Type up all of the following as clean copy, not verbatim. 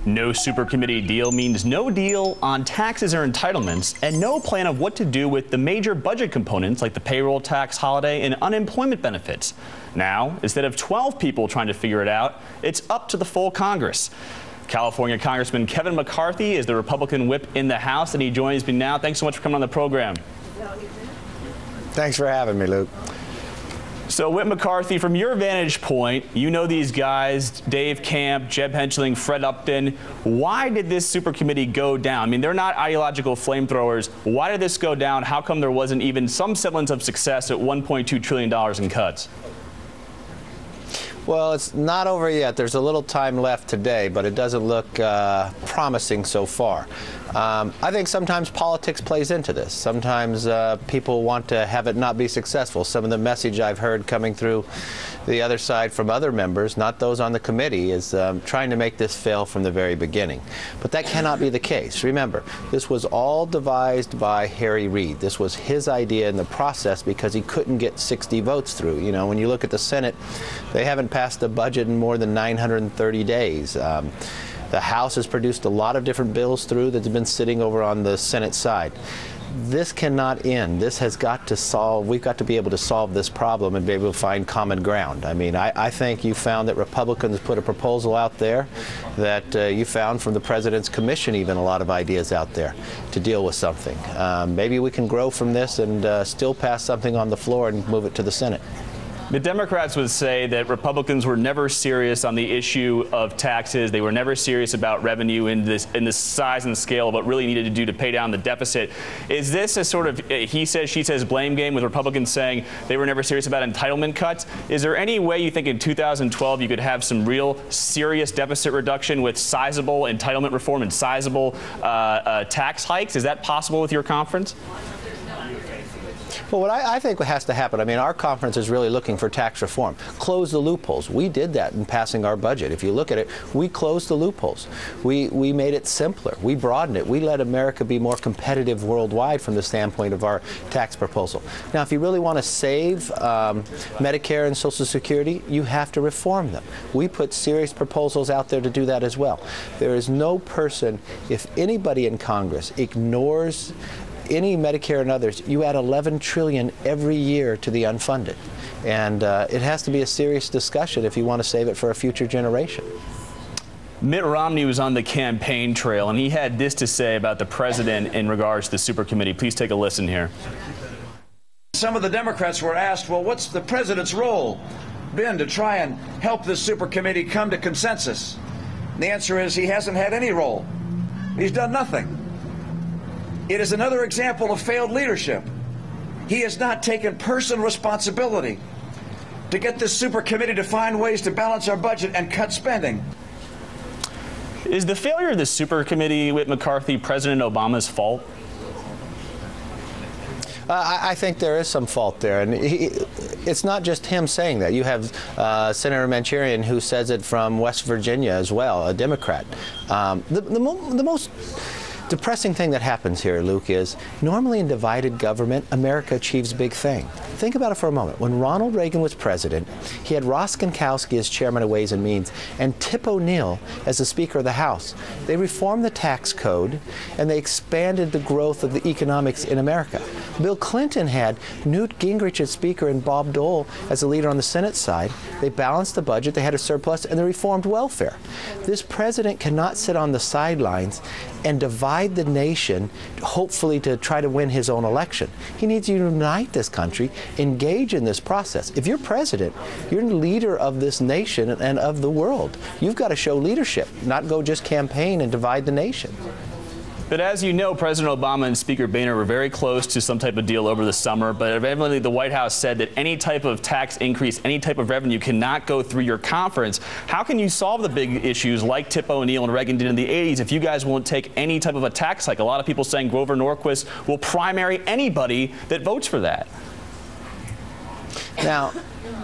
No supercommittee deal means no deal on taxes or entitlements and no plan of what to do with the major budget components like the payroll tax, holiday, and unemployment benefits. Now, instead of 12 people trying to figure it out, it's up to the full Congress. California Congressman Kevin McCarthy is the Republican whip in the House, and he joins me now. Thanks so much for coming on the program. Thanks for having me, Luke. So, Whip McCarthy, from your vantage point, you know these guys, Dave Camp, Jeb Henschling, Fred Upton. Why did this supercommittee go down? I mean, they're not ideological flamethrowers. Why did this go down? How come there wasn't even some semblance of success at $1.2 trillion in cuts? Well, it's not over yet. There's a little time left today, but it doesn't look promising so far. I think sometimes politics plays into this. Sometimes people want to have it not be successful. Some of the message I've heard coming through the other side from other members, not those on the committee, is trying to make this fail from the very beginning. But that cannot be the case. Remember, this was all devised by Harry Reid. This was his idea in the process because he couldn't get 60 votes through. You know, when you look at the Senate, they haven't passed a budget in more than 930 days. The House has produced a lot of different bills through that's been sitting over on the Senate side. This cannot end. This has got to solve. We've got to be able to solve this problem and be able to find common ground. I mean, I think you found that Republicans put a proposal out there that you found from the President's Commission even a lot of ideas out there to deal with something. Maybe we can grow from this and still pass something on the floor and move it to the Senate. The Democrats would say that Republicans were never serious on the issue of taxes. They were never serious about revenue in the size and scale of what really needed to do to pay down the deficit. Is this a sort of he says, she says blame game with Republicans saying they were never serious about entitlement cuts? Is there any way you think in 2012 you could have some real serious deficit reduction with sizable entitlement reform and sizable tax hikes? Is that possible with your conference? Well, what I think has to happen, I mean, our conference is really looking for tax reform. Close the loopholes. We did that in passing our budget. If you look at it, we closed the loopholes. We made it simpler. We broadened it. We let America be more competitive worldwide from the standpoint of our tax proposal. Now, if you really want to save Medicare and Social Security, you have to reform them. We put serious proposals out there to do that as well. There is no person, if anybody in Congress ignores any Medicare and others, you add $11 trillion every year to the unfunded. And it has to be a serious discussion if you want to save it for a future generation. Mitt Romney was on the campaign trail, and he had this to say about the president in regards to the supercommittee. Please take a listen here. Some of the Democrats were asked, well, what's the president's role been to try and help this supercommittee come to consensus? And the answer is he hasn't had any role. He's done nothing. It is another example of failed leadership. He has not taken personal responsibility to get this supercommittee to find ways to balance our budget and cut spending. Is the failure of the supercommittee with McCarthy President Obama's fault? I think there is some fault there, and it's not just him saying that. You have Senator Manchurian, who says it from West Virginia as well, a Democrat. The most depressing thing that happens here, Luke, is normally in divided government, America achieves big things. Think about it for a moment. When Ronald Reagan was president, he had Ross Gronkowski as chairman of Ways and Means and Tip O'Neill as the Speaker of the House. They reformed the tax code and they expanded the growth of the economics in America. Bill Clinton had Newt Gingrich as Speaker and Bob Dole as the leader on the Senate side. They balanced the budget, they had a surplus, and they reformed welfare. This president cannot sit on the sidelines and divide the nation, hopefully to try to win his own election. He needs to unite this country, engage in this process. If you're president, you're the leader of this nation and of the world. You've got to show leadership, not go just campaign and divide the nation. But as you know, President Obama and Speaker Boehner were very close to some type of deal over the summer, but evidently the White House said that any type of tax increase, any type of revenue cannot go through your conference. How can you solve the big issues like Tip O'Neill and Reagan did in the 80s if you guys won't take any type of a tax hike? A lot of people saying Grover Norquist will primary anybody that votes for that. Now,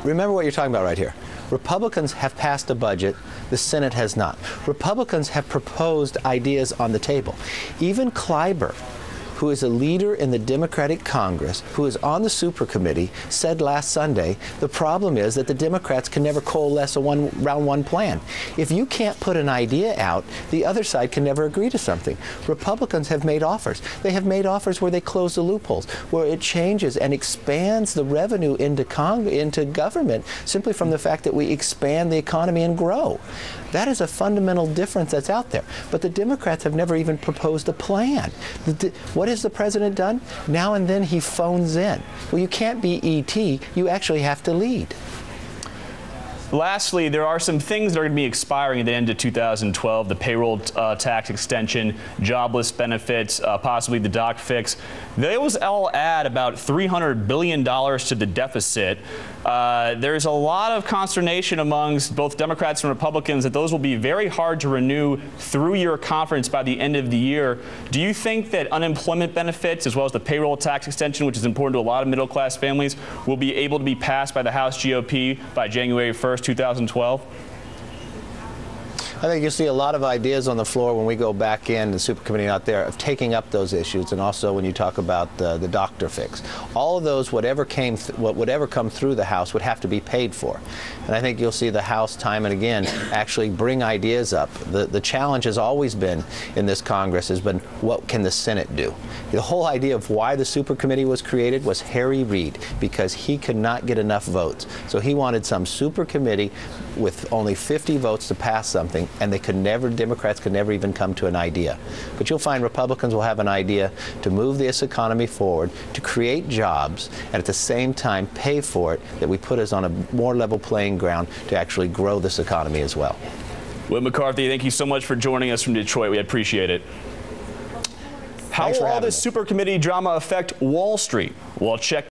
remember what you're talking about right here. Republicans have passed a budget, the Senate has not. Republicans have proposed ideas on the table. Even Clyburn, who is a leader in the Democratic Congress, who is on the super committee, said last Sunday, the problem is that the Democrats can never coalesce a round one plan. If you can't put an idea out, the other side can never agree to something. Republicans have made offers. They have made offers where they close the loopholes, where it changes and expands the revenue into government simply from the fact that we expand the economy and grow. That is a fundamental difference that's out there. But the Democrats have never even proposed a plan. What has the president done? Now and then he phones in. Well, you can't be E.T., you actually have to lead. Lastly, there are some things that are going to be expiring at the end of 2012, the payroll tax extension, jobless benefits, possibly the doc fix. Those all add about $300 billion to the deficit. There's a lot of consternation amongst both Democrats and Republicans that those will be very hard to renew through your conference by the end of the year. Do you think that unemployment benefits, as well as the payroll tax extension, which is important to a lot of middle-class families, will be able to be passed by the House GOP by January 1st, 2012? I think you'll see a lot of ideas on the floor when we go back in the super committee out there of taking up those issues, and also when you talk about the doctor fix. All of those, whatever come through the House, would have to be paid for. And I think you'll see the House time and again actually bring ideas up. The challenge has always been in this Congress has been, what can the Senate do? The whole idea of why the super committee was created was Harry Reid, because he could not get enough votes. So he wanted some super committee with only 50 votes to pass something, and Democrats could never even come to an idea. But you'll find Republicans will have an idea to move this economy forward, to create jobs, and at the same time pay for it, that we put us on a more level playing ground to actually grow this economy as well. Whit McCarthy, thank you so much for joining us from Detroit. We appreciate it. How will all this super committee drama affect Wall Street? Well, check